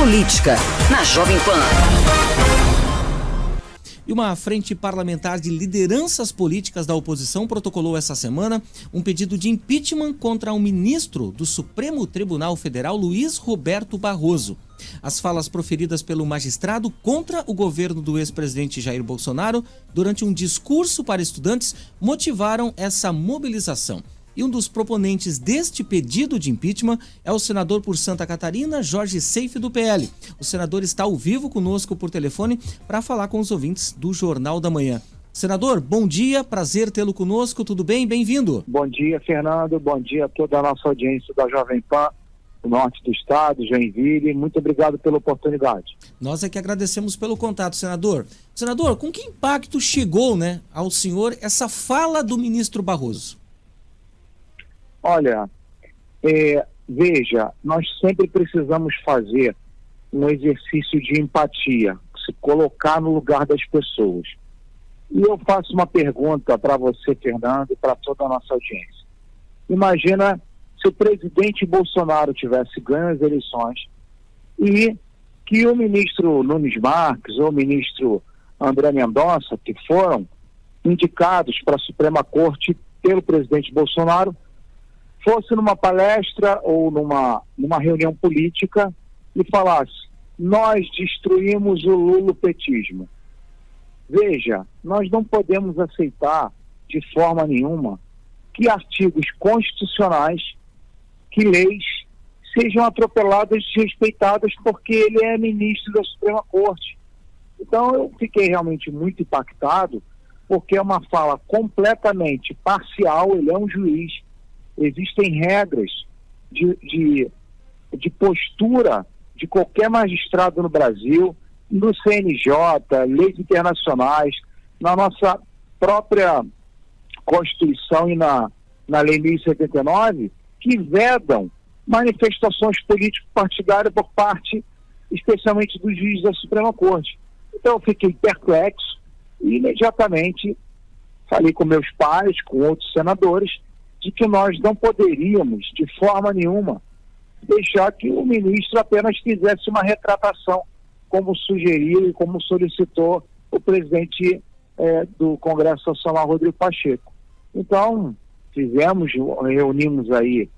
Política, na Jovem Pan. E uma frente parlamentar de lideranças políticas da oposição protocolou essa semana um pedido de impeachment contra o ministro do Supremo Tribunal Federal, Luiz Roberto Barroso. As falas proferidas pelo magistrado contra o governo do ex-presidente Jair Bolsonaro durante um discurso para estudantes motivaram essa mobilização. E um dos proponentes deste pedido de impeachment é o senador por Santa Catarina, Jorge Seife, do PL. O senador está ao vivo conosco por telefone para falar com os ouvintes do Jornal da Manhã. Senador, bom dia, prazer tê-lo conosco, tudo bem? Bem-vindo. Bom dia, Fernando, bom dia a toda a nossa audiência da Jovem Pan, do norte do estado, Joinville. Muito obrigado pela oportunidade. Nós é que agradecemos pelo contato, senador. Senador, com que impacto chegou, ao senhor essa fala do ministro Barroso? Olha, veja, nós sempre precisamos fazer um exercício de empatia, se colocar no lugar das pessoas. E eu faço uma pergunta para você, Fernando, e para toda a nossa audiência. Imagina se o presidente Bolsonaro tivesse ganho as eleições e que o ministro Nunes Marques ou o ministro André Mendonça, que foram indicados para a Suprema Corte pelo presidente Bolsonaro, fosse numa palestra ou numa reunião política e falasse: nós destruímos o lulopetismo. Veja, nós não podemos aceitar de forma nenhuma que artigos constitucionais, que leis sejam atropeladas e desrespeitadas porque ele é ministro da Suprema Corte. Então eu fiquei realmente muito impactado, porque é uma fala completamente parcial. Ele é um juiz. Existem regras de postura de qualquer magistrado no Brasil, no CNJ, leis internacionais, na nossa própria Constituição e na Lei 1079, que vedam manifestações político-partidárias por parte, especialmente dos juízes da Suprema Corte. Então eu fiquei perplexo e imediatamente falei com meus pais, com outros senadores, de que nós não poderíamos, de forma nenhuma, deixar que o ministro apenas fizesse uma retratação, como sugeriu e como solicitou o presidente do Congresso Nacional, Rodrigo Pacheco. Então, reunimos aí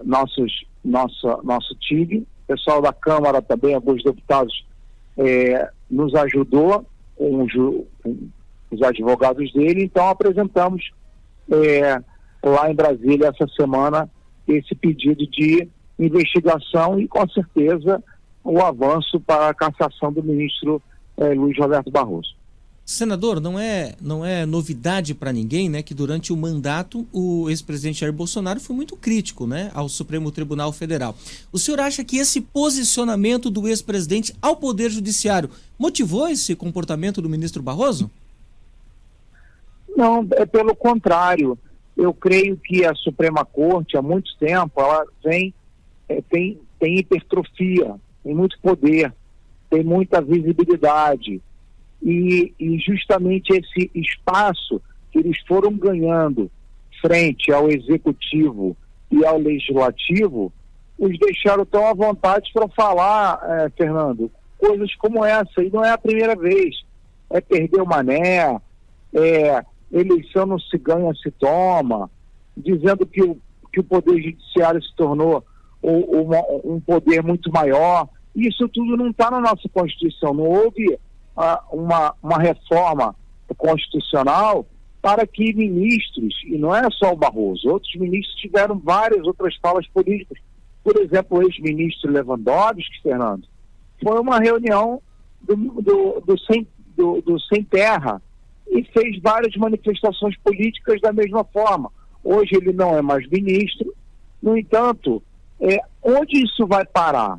nosso time, o pessoal da Câmara também, alguns deputados nos ajudou com os advogados dele, então apresentamos lá em Brasília essa semana esse pedido de investigação e com certeza o avanço para a cassação do ministro Luiz Roberto Barroso. Senador, não é novidade para ninguém, que durante o mandato o ex-presidente Jair Bolsonaro foi muito crítico, ao Supremo Tribunal Federal. O senhor acha que esse posicionamento do ex-presidente ao Poder Judiciário motivou esse comportamento do ministro Barroso? Não, é pelo contrário. Eu creio que a Suprema Corte, há muito tempo, ela tem hipertrofia, tem muito poder, tem muita visibilidade. E justamente esse espaço que eles foram ganhando frente ao Executivo e ao Legislativo, os deixaram tão à vontade para falar, Fernando, coisas como essa. E não é a primeira vez. É perder o mané, eleição não se ganha, se toma, dizendo que o Poder Judiciário se tornou um poder muito maior. Isso tudo não está na nossa Constituição. Não houve uma reforma constitucional para que ministros, e não é só o Barroso, outros ministros tiveram várias outras falas políticas. Por exemplo, o ex-ministro Lewandowski, Fernando, foi uma reunião do Sem Terra, e fez várias manifestações políticas da mesma forma. Hoje ele não é mais ministro. No entanto, onde isso vai parar?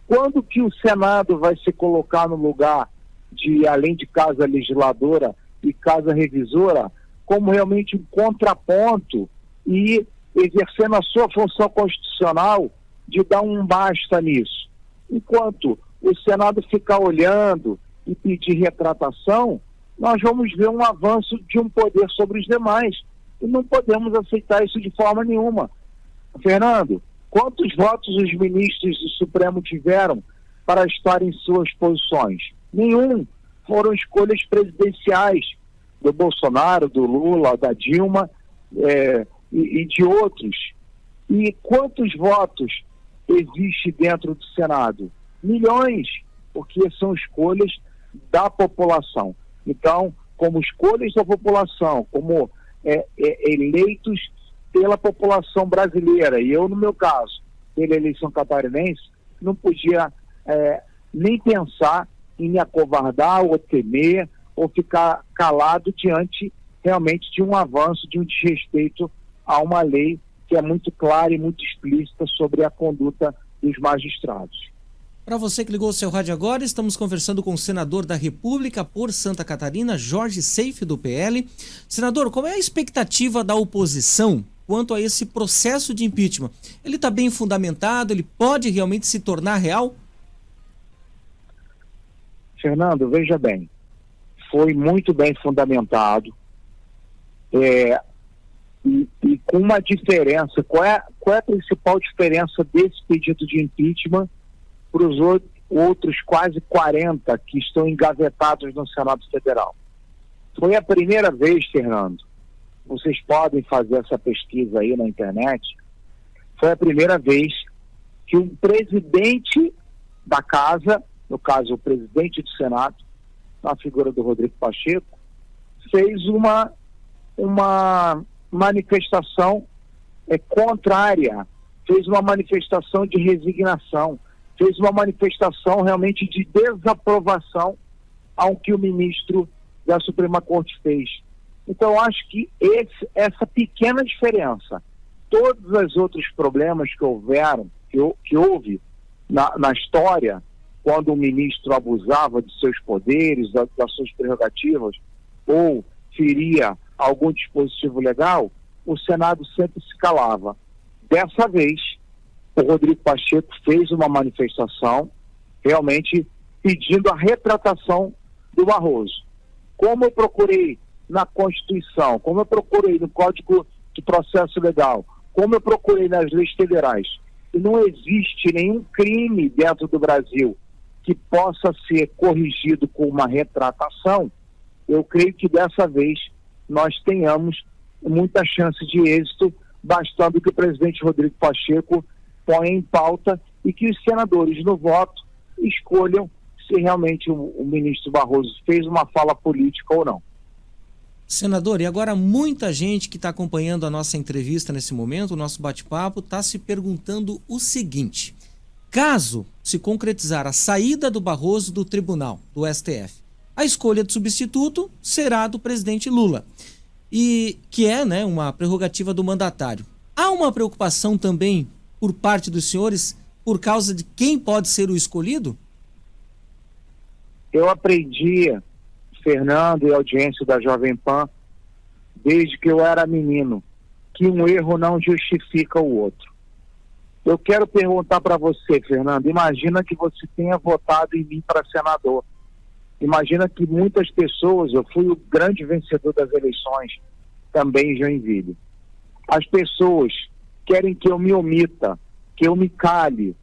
Quando que o Senado vai se colocar no lugar de, além de casa legisladora e casa revisora, como realmente um contraponto e exercendo a sua função constitucional de dar um basta nisso? Enquanto o Senado ficar olhando e pedir retratação, nós vamos ver um avanço de um poder sobre os demais. E não podemos aceitar isso de forma nenhuma. Fernando, quantos votos os ministros do Supremo tiveram para estar em suas posições? Nenhum. Foram escolhas presidenciais do Bolsonaro, do Lula, da Dilma e de outros. E quantos votos existe dentro do Senado? Milhões, porque são escolhas da população. Então, como escolhas da população, como eleitos pela população brasileira, e eu, no meu caso, pela eleição catarinense, não podia nem pensar em me acovardar ou temer ou ficar calado diante realmente de um avanço, de um desrespeito a uma lei que é muito clara e muito explícita sobre a conduta dos magistrados. Para você que ligou o seu rádio agora, estamos conversando com o senador da República por Santa Catarina, Jorge Seife, do PL. Senador, qual é a expectativa da oposição quanto a esse processo de impeachment? Ele está bem fundamentado? Ele pode realmente se tornar real? Fernando, veja bem, foi muito bem fundamentado e com uma diferença. Qual é a principal diferença desse pedido de impeachment para os outros quase 40 que estão engavetados no Senado Federal? Foi a primeira vez, Fernando, vocês podem fazer essa pesquisa aí na internet, foi a primeira vez que um presidente da casa, no caso o presidente do Senado, na figura do Rodrigo Pacheco, fez uma manifestação contrária, fez uma manifestação de resignação, fez uma manifestação realmente de desaprovação ao que o ministro da Suprema Corte fez. Então, eu acho que essa pequena diferença, todos os outros problemas que houve na história, quando o ministro abusava de seus poderes, das suas prerrogativas, ou feria algum dispositivo legal, o Senado sempre se calava. Dessa vez, o Rodrigo Pacheco fez uma manifestação realmente pedindo a retratação do Barroso. Como eu procurei na Constituição, como eu procurei no Código de Processo Legal, como eu procurei nas leis federais, e não existe nenhum crime dentro do Brasil que possa ser corrigido com uma retratação, eu creio que dessa vez nós tenhamos muita chance de êxito, bastando que o presidente Rodrigo Pacheco ponha em pauta e que os senadores no voto escolham se realmente o ministro Barroso fez uma fala política ou não. Senador, e agora muita gente que está acompanhando a nossa entrevista nesse momento, o nosso bate-papo, está se perguntando o seguinte: caso se concretizar a saída do Barroso do tribunal, do STF, a escolha de substituto será do presidente Lula, e que é, uma prerrogativa do mandatário. Há uma preocupação também por parte dos senhores por causa de quem pode ser o escolhido? Eu aprendi, Fernando e audiência da Jovem Pan, desde que eu era menino, que um erro não justifica o outro. Eu quero perguntar para você, Fernando, imagina que você tenha votado em mim para senador. Imagina que muitas pessoas, eu fui o grande vencedor das eleições, também em Joinville. As pessoas querem que eu me omita, que eu me cale,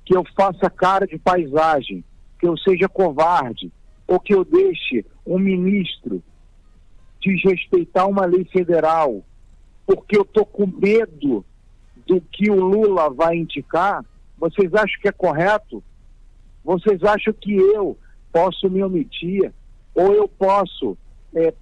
que eu faça cara de paisagem, que eu seja covarde, ou que eu deixe um ministro desrespeitar uma lei federal, porque eu estou com medo do que o Lula vai indicar. Vocês acham que é correto? Vocês acham que eu posso me omitir, ou eu posso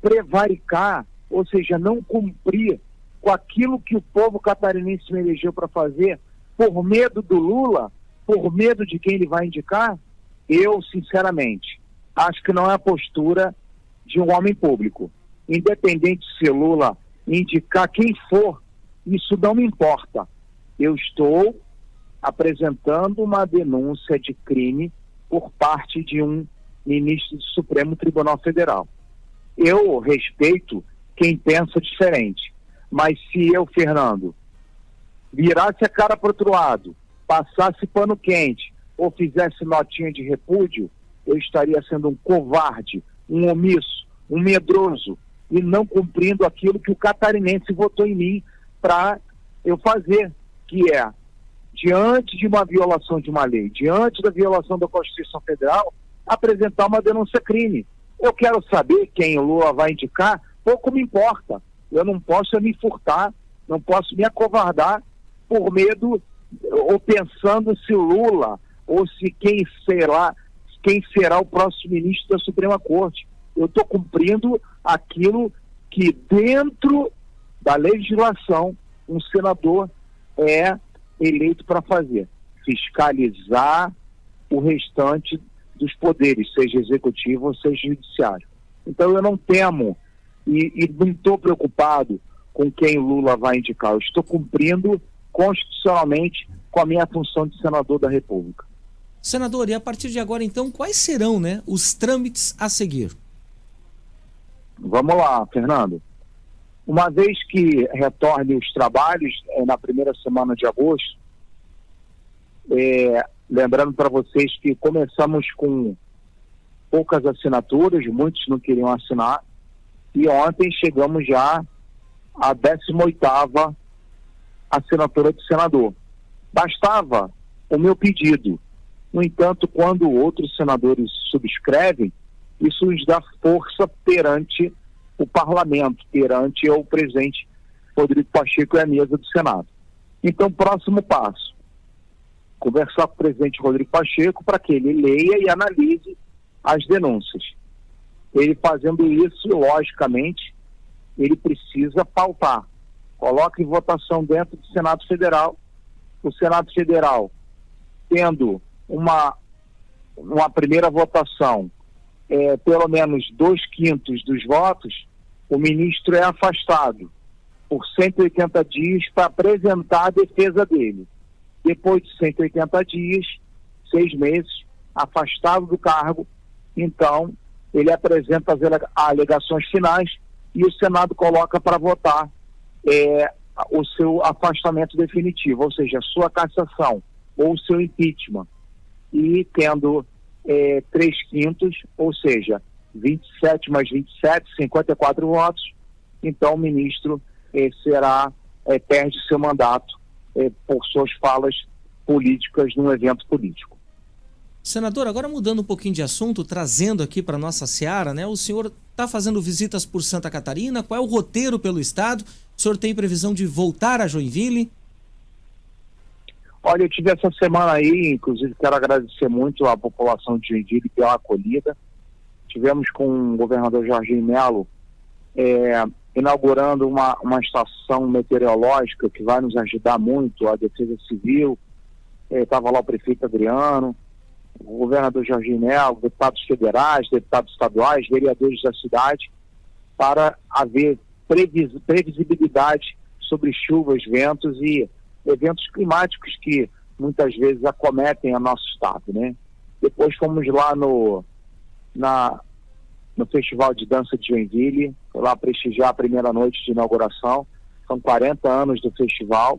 prevaricar, ou seja, não cumprir com aquilo que o povo catarinense me elegeu para fazer, por medo do Lula, por medo de quem ele vai indicar? Eu, sinceramente, acho que não é a postura de um homem público. Independente se Lula indicar quem for, isso não me importa. Eu estou apresentando uma denúncia de crime por parte de um ministro do Supremo Tribunal Federal. Eu respeito quem pensa diferente, mas se eu, Fernando, virasse a cara para o outro lado, passasse pano quente ou fizesse notinha de repúdio, eu estaria sendo um covarde, um omisso, um medroso e não cumprindo aquilo que o catarinense votou em mim para eu fazer, que é diante de uma violação de uma lei, diante da violação da Constituição Federal, apresentar uma denúncia-crime. Eu quero saber quem o Lula vai indicar, pouco me importa. Eu não posso me furtar, não posso me acovardar por medo ou pensando se o Lula ou se quem será o próximo ministro da Suprema Corte. Eu estou cumprindo aquilo que dentro da legislação um senador é eleito para fazer, fiscalizar o restante dos poderes, seja executivo ou seja judiciário. Então eu não temo e não estou preocupado com quem o Lula vai indicar. Eu estou cumprindo constitucionalmente com a minha função de senador da República. Senador, e a partir de agora, então, quais serão, os trâmites a seguir? Vamos lá, Fernando. Uma vez que retorne os trabalhos na primeira semana de agosto, lembrando para vocês que começamos com poucas assinaturas, muitos não queriam assinar, e ontem chegamos já à 18ª assinatura do senador. Bastava o meu pedido. No entanto, quando outros senadores subscrevem, isso nos dá força perante o parlamento, perante o presidente Rodrigo Pacheco e a mesa do Senado. Então, próximo passo, conversar com o presidente Rodrigo Pacheco para que ele leia e analise as denúncias. Ele fazendo isso, logicamente, ele precisa pautar. Coloca em votação dentro do Senado Federal. O Senado Federal, tendo uma primeira votação, pelo menos 2/5 dos votos, o ministro é afastado por 180 dias para apresentar a defesa dele. Depois de 180 dias, 6 meses, afastado do cargo, então ele apresenta as alegações finais e o Senado coloca para votar o seu afastamento definitivo, ou seja, a sua cassação ou o seu impeachment. E tendo 3/5, ou seja, 27 mais 27, 54 votos, então o ministro perde seu mandato por suas falas políticas num evento político. Senador, agora mudando um pouquinho de assunto, trazendo aqui para nossa seara, o senhor está fazendo visitas por Santa Catarina, qual é o roteiro pelo estado? O senhor tem previsão de voltar a Joinville? Olha, eu tive essa semana aí, inclusive quero agradecer muito à população de Joinville pela acolhida. Tivemos com o governador Jorginho Melo inaugurando uma estação meteorológica que vai nos ajudar muito, a Defesa Civil. Estava lá o prefeito Adriano, o governador Jorginho Melo, deputados federais, deputados estaduais, vereadores da cidade, para haver previsibilidade sobre chuvas, ventos e eventos climáticos que muitas vezes acometem a nosso estado, Depois fomos lá no Festival de Dança de Joinville, lá prestigiar a primeira noite de inauguração. São 40 anos do festival.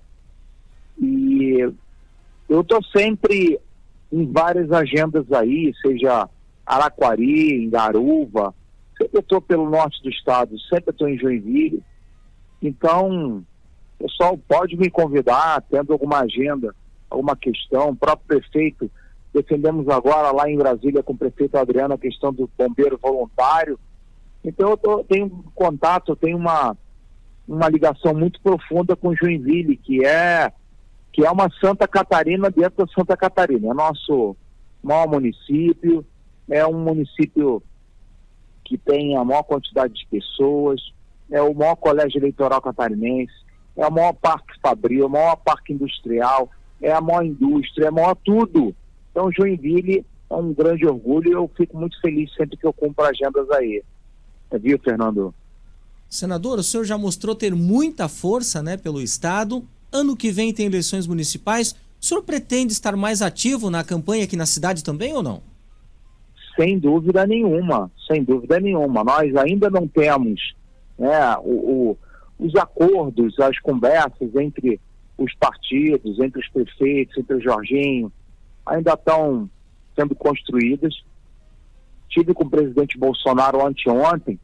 E eu estou sempre em várias agendas aí, seja Araquari, em Garuva, sempre estou pelo norte do estado, sempre estou em Joinville. Então, o pessoal pode me convidar, tendo alguma agenda, alguma questão. O próprio prefeito, defendemos agora lá em Brasília com o prefeito Adriano a questão do bombeiro voluntário. Então eu tenho contato, eu tenho uma ligação muito profunda com Joinville, que é uma Santa Catarina dentro da Santa Catarina. É nosso maior município, é um município que tem a maior quantidade de pessoas, é o maior colégio eleitoral catarinense, é o maior parque fabril, o maior parque industrial, é a maior indústria, é a maior tudo. Então Joinville é um grande orgulho e eu fico muito feliz sempre que eu cumpro agendas aí. Viu, Fernando? Senador, o senhor já mostrou ter muita força, pelo estado. Ano que vem tem eleições municipais. O senhor pretende estar mais ativo na campanha aqui na cidade também ou não? Sem dúvida nenhuma, sem dúvida nenhuma. Nós ainda não temos os acordos, as conversas entre os partidos, entre os prefeitos, entre o Jorginho, ainda estão sendo construídas. Tive com o presidente Bolsonaro anteontem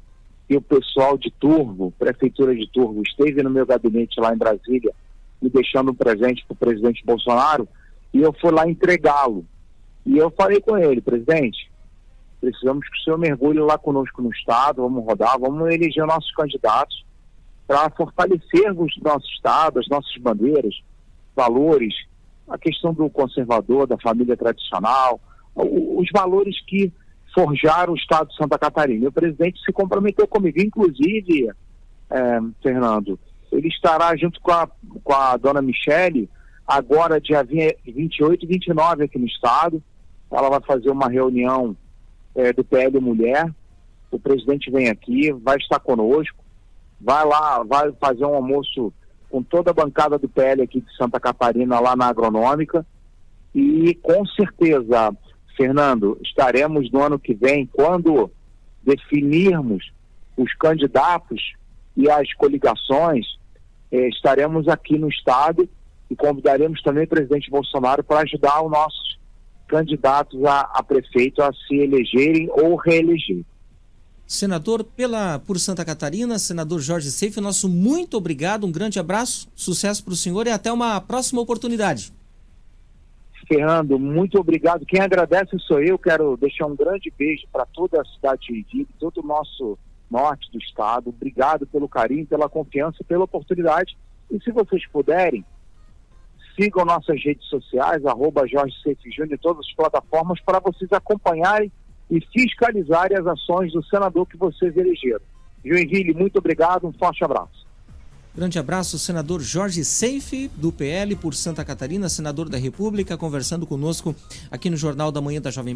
e o pessoal de Turvo, prefeitura de Turvo, esteve no meu gabinete lá em Brasília me deixando um presente para o presidente Bolsonaro, e eu fui lá entregá-lo. E eu falei com ele: presidente, precisamos que o senhor mergulhe lá conosco no Estado, vamos rodar, vamos eleger nossos candidatos para fortalecermos o nosso Estado, as nossas bandeiras, valores, a questão do conservador, da família tradicional, os valores que forjaram o Estado de Santa Catarina. E o presidente se comprometeu comigo, inclusive, Fernando, ele estará junto com a dona Michele, agora dia 28 e 29 aqui no Estado. Ela vai fazer uma reunião do PL Mulher, o presidente vem aqui, vai estar conosco, vai lá, vai fazer um almoço com toda a bancada do PL aqui de Santa Catarina, lá na Agronômica, e com certeza, Fernando, estaremos no ano que vem, quando definirmos os candidatos e as coligações, estaremos aqui no Estado e convidaremos também o presidente Bolsonaro para ajudar os nossos candidatos a prefeito a se elegerem ou reeleger. Senador, por Santa Catarina, senador Jorge Seife, nosso muito obrigado, um grande abraço, sucesso para o senhor e até uma próxima oportunidade. Fernando, muito obrigado. Quem agradece sou eu. Quero deixar um grande beijo para toda a cidade de Joinville, todo o nosso norte do estado. Obrigado pelo carinho, pela confiança, pela oportunidade. E se vocês puderem, sigam nossas redes sociais, @JorgeSeifeJúnior, em todas as plataformas, para vocês acompanharem e fiscalizarem as ações do senador que vocês elegeram. Joinville, muito obrigado, um forte abraço. Grande abraço, senador Jorge Seife, do PL por Santa Catarina, senador da República, conversando conosco aqui no Jornal da Manhã da Jovem